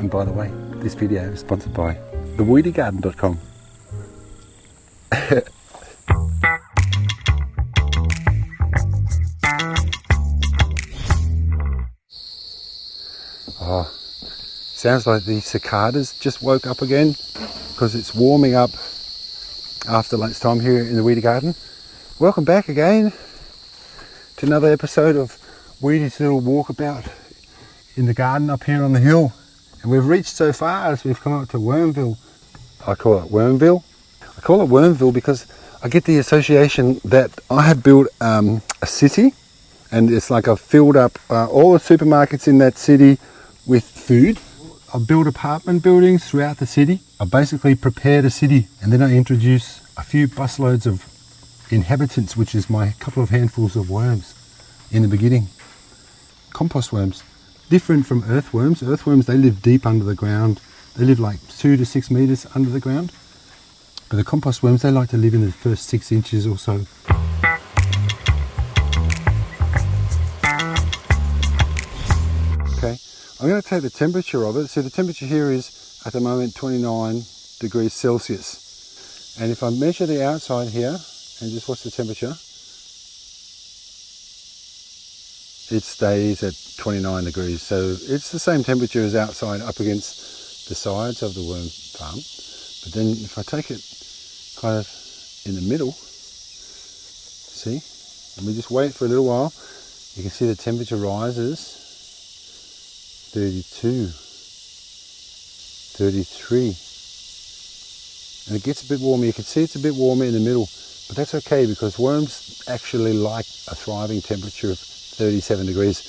And by the way, this video is sponsored by theweedygarden.com. Oh, sounds like the cicadas just woke up again because it's warming up after lunchtime here in the Weedy Garden. Welcome back again to another episode of Weedy's little walkabout in the garden up here on the hill. And we've reached so far as we've come up to Wormville. I call it Wormville. I call it Wormville because I get the association that I have built a city, and it's like I've filled up all the supermarkets in that city with food. I've built apartment buildings throughout the city. I basically prepared a city, and then I introduce a few busloads of inhabitants, which is my couple of handfuls of worms in the beginning. Compost worms. Different from earthworms. Earthworms, they live deep under the ground. They live like 2 to 6 meters under the ground. But the compost worms, they like to live in the first 6 inches or so. Okay, I'm going to take the temperature of it. So the temperature here is at the moment 29 degrees Celsius. And if I measure the outside here and just watch the temperature, it stays at 29 degrees. So it's the same temperature as outside up against the sides of the worm farm. But then if I take it kind of in the middle, see, and we just wait for a little while, you can see the temperature rises. 32, 33, and it gets a bit warmer. You can see it's a bit warmer in the middle, but that's okay because worms actually like a thriving temperature of 37 degrees,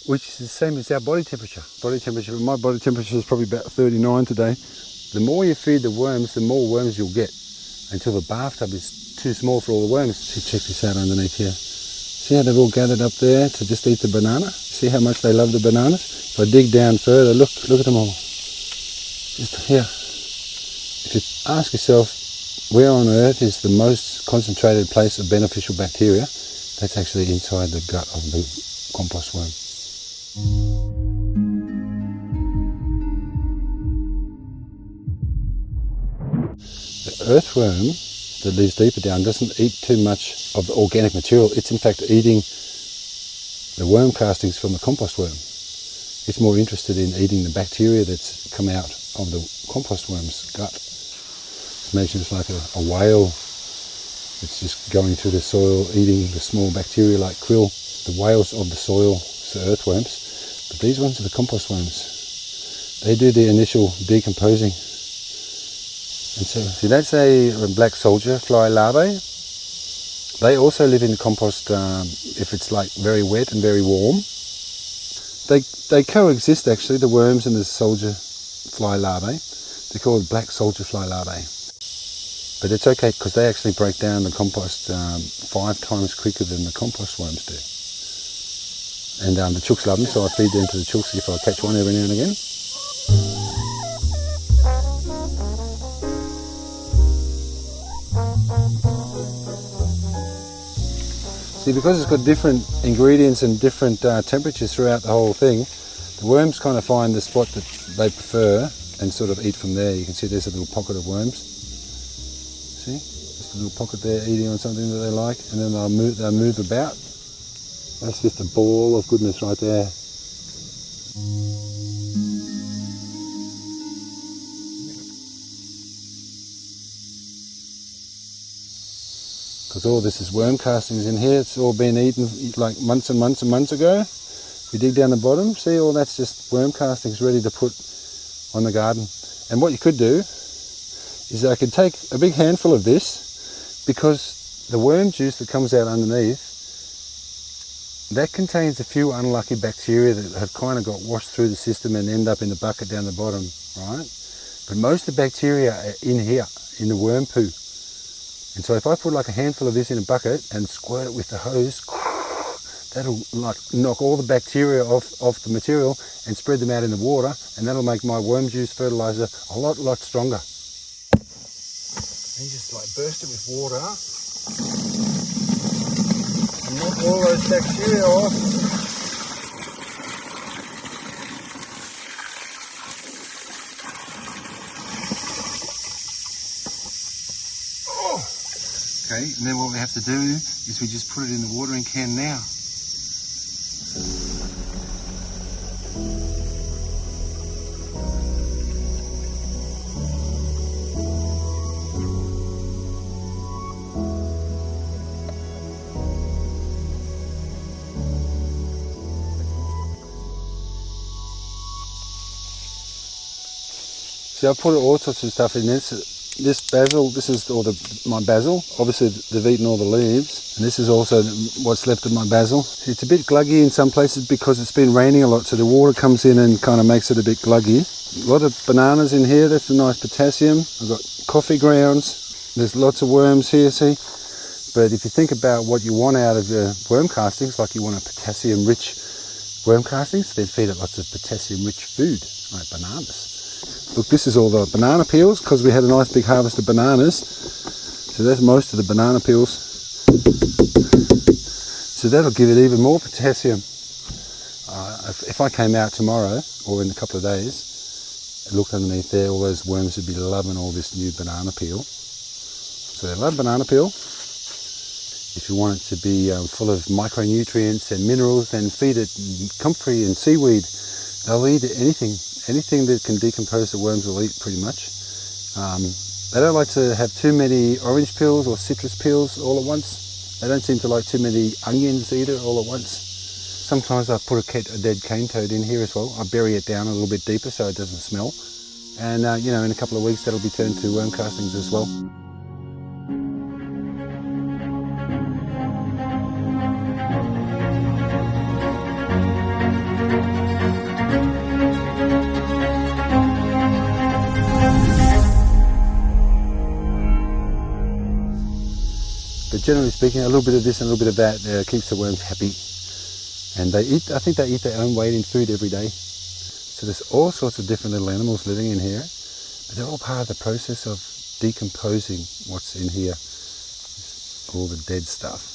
which is the same as our body temperature. My body temperature is probably about 39 today. The more you feed the worms, the more worms you'll get, until the bathtub is too small for all the worms. See, check this out underneath here. See how they've all gathered up there to just eat the banana? See how much they love the bananas? If I dig down further, look at them all. Just here. If you ask yourself, where on earth is the most concentrated place of beneficial bacteria? That's actually inside the gut of the compost worm. The earthworm that lives deeper down doesn't eat too much of the organic material. It's in fact eating the worm castings from the compost worm. It's more interested in eating the bacteria that's come out of the compost worm's gut. Imagine it's like a whale that's just going through the soil, eating the small bacteria like krill. The whales of the soil, the earthworms, but these ones are the compost worms. They do the initial decomposing. And so, see, that's a black soldier fly larvae. They also live in compost if it's like very wet and very warm. They coexist actually, the worms and the soldier fly larvae. They're called black soldier fly larvae. But it's okay because they actually break down the compost 5 times quicker than the compost worms do. And the chooks love them, so I feed them to the chooks if I catch one every now and again. See, because it's got different ingredients and different temperatures throughout the whole thing, the worms kind of find the spot that they prefer and sort of eat from there. You can see there's a little pocket of worms. See? Just a little pocket there eating on something that they like, and then they'll move about. That's just a ball of goodness right there. Because all this is worm castings in here. It's all been eaten like months and months and months ago. If you dig down the bottom, see, all that's just worm castings ready to put on the garden. And what you could do is I could take a big handful of this, because the worm juice that comes out underneath, that contains a few unlucky bacteria that have kind of got washed through the system and end up in the bucket down the bottom, right? But most of the bacteria are in here, in the worm poo. And so if I put like a handful of this in a bucket and squirt it with the hose, that'll like knock all the bacteria off the material and spread them out in the water, and that'll make my worm juice fertilizer a lot stronger. And just like burst it with water and knock all those bacteria off. And then what we have to do is we just put it in the watering can now. See, I put all sorts of stuff in this. This basil, this is all my basil. Obviously they've eaten all the leaves, and this is also what's left of my basil. It's a bit gluggy in some places because it's been raining a lot, so the water comes in and kind of makes it a bit gluggy. A lot of bananas in here, that's a nice potassium. I've got coffee grounds, there's lots of worms here, see? But if you think about what you want out of the worm castings, like you want a potassium-rich worm castings, then feed it lots of potassium-rich food, like bananas. Look, this is all the banana peels because we had a nice big harvest of bananas. So that's most of the banana peels. So that'll give it even more potassium. If I came out tomorrow or in a couple of days and looked underneath there, all those worms would be loving all this new banana peel. So they love banana peel. If you want it to be full of micronutrients and minerals, then feed it comfrey and seaweed. They'll eat anything. Anything that can decompose the worms will eat pretty much. They don't like to have too many orange peels or citrus peels all at once. They don't seem to like too many onions either all at once. Sometimes I put a dead cane toad in here as well. I bury it down a little bit deeper so it doesn't smell. And you know, in a couple of weeks that'll be turned to worm castings as well. But generally speaking, a little bit of this and a little bit of that keeps the worms happy. And they eat, I think they eat their own weight in food every day. So there's all sorts of different little animals living in here, but they're all part of the process of decomposing what's in here, all the dead stuff.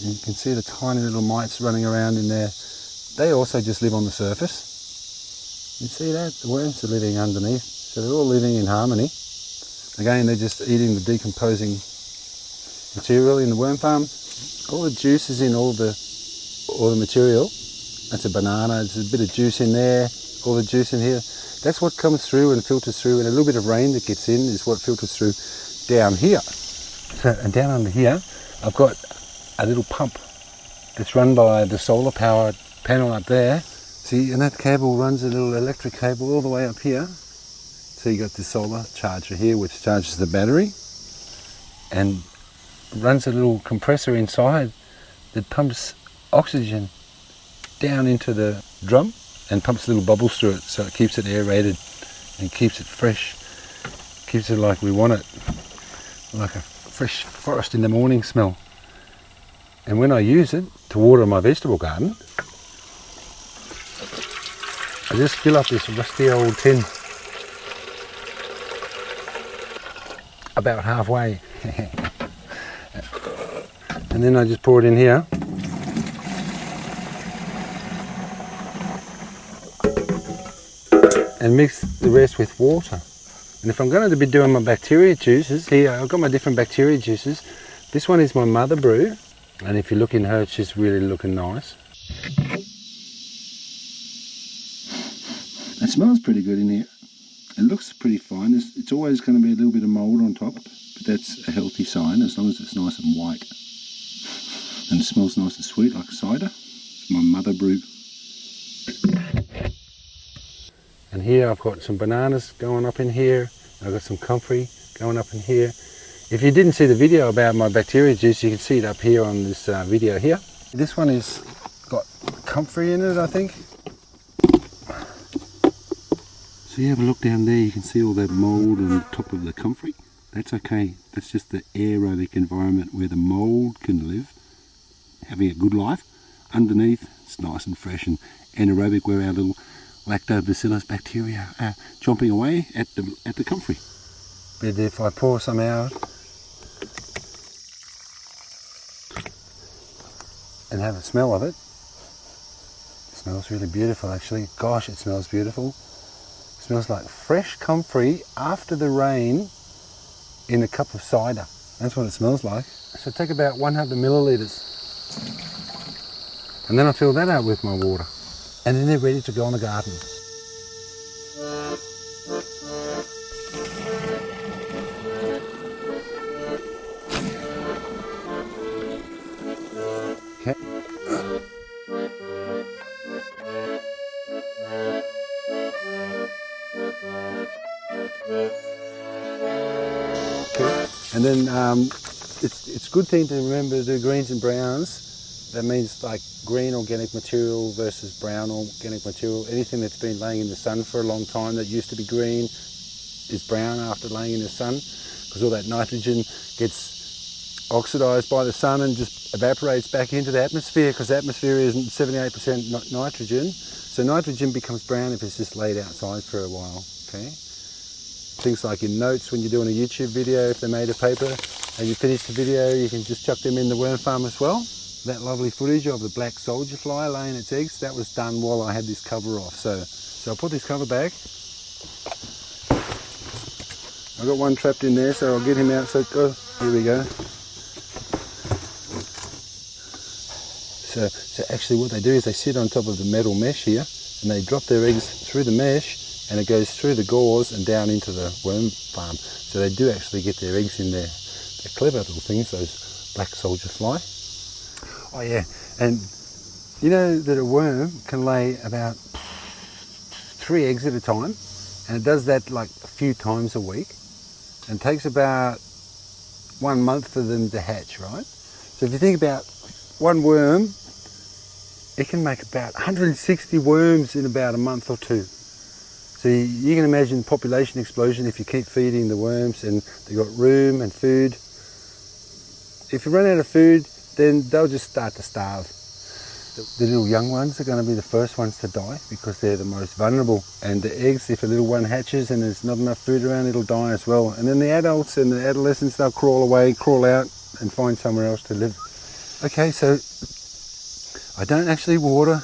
And you can see the tiny little mites running around in there. They also just live on the surface. You see that? The worms are living underneath, so they're all living in harmony. Again, they're just eating the decomposing material in the worm farm. All the juices in all the material. That's a banana, there's a bit of juice in there, all the juice in here. That's what comes through and filters through, and a little bit of rain that gets in is what filters through down here. So, and down under here, I've got a little pump that's run by the solar powered panel up there. See, and that cable runs a little electric cable all the way up here. So you got the solar charger here which charges the battery and runs a little compressor inside that pumps oxygen down into the drum and pumps little bubbles through it, so it keeps it aerated and keeps it fresh, keeps it like we want it, like a fresh forest in the morning smell. And when I use it to water my vegetable garden, I just fill up this rusty old tin about halfway and then I just pour it in here and mix the rest with water. And if I'm going to be doing my bacteria juices, here I've got my different bacteria juices. This one is my mother brew, and if you look in her, she's really looking nice. It smells pretty good in here. It looks pretty fine. It's always going to be a little bit of mould on top, but that's a healthy sign as long as it's nice and white. And it smells nice and sweet like cider. It's my mother brew. And here I've got some bananas going up in here. I've got some comfrey going up in here. If you didn't see the video about my bacteria juice, you can see it up here on this video here. This one is got comfrey in it, I think. So you have a look down there, you can see all that mould on the top of the comfrey. That's okay. That's just the aerobic environment where the mould can live, having a good life. Underneath, it's nice and fresh and anaerobic, where our little lactobacillus bacteria are chomping away at the comfrey. But if I pour some out and have a smell of it, it smells really beautiful actually. Gosh, it smells beautiful. It smells like fresh comfrey after the rain in a cup of cider. That's what it smells like. So take about 100 millilitres. And then I fill that up with my water. And then they're ready to go in the garden. Okay. And then it's a good thing to remember to do greens and browns. That means like green organic material versus brown organic material. Anything that's been laying in the sun for a long time that used to be green is brown after laying in the sun, because all that nitrogen gets oxidized by the sun and just evaporates back into the atmosphere, because the atmosphere is 78% nitrogen. So nitrogen becomes brown if it's just laid outside for a while. Okay. Things like in notes when you're doing a YouTube video, if they made a paper and you finish the video, you can just chuck them in the worm farm as well. That lovely footage of the black soldier fly laying its eggs, that was done while I had this cover off. So I'll put this cover back. I've got one trapped in there, so I'll get him out. So here we go. So actually what they do is they sit on top of the metal mesh here and they drop their eggs through the mesh, and it goes through the gauze and down into the worm farm. So they do actually get their eggs in there. They're clever little things, those black soldier fly. Oh yeah, and you know that a worm can lay about 3 eggs at a time, and it does that like a few times a week, and it takes about 1 month for them to hatch, right? So if you think about one worm, it can make about 160 worms in about a month or 2. So you can imagine population explosion if you keep feeding the worms and they've got room and food. If you run out of food, then they'll just start to starve. The little young ones are going to be the first ones to die because they're the most vulnerable. And the eggs, if a little one hatches and there's not enough food around, it'll die as well. And then the adults and the adolescents, they'll crawl away, crawl out and find somewhere else to live. Okay, so I don't actually water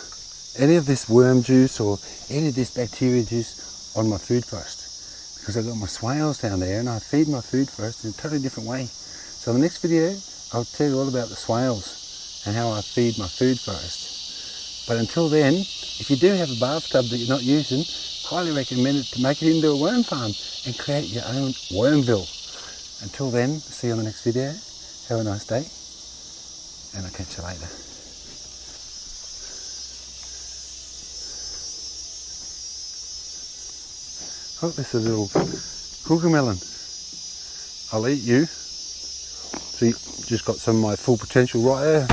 any of this worm juice or any of this bacteria juice on my food first, because I've got my swales down there and I feed my food first in a totally different way. So in the next video I'll tell you all about the swales and how I feed my food first. But until then, if you do have a bathtub that you're not using, highly recommend it to make it into a worm farm and create your own Wormville. Until then, see you on the next video. Have a nice day and I'll catch you later. Oh, this is a little cooker melon. I'll eat you. See, just got some of my full potential right there.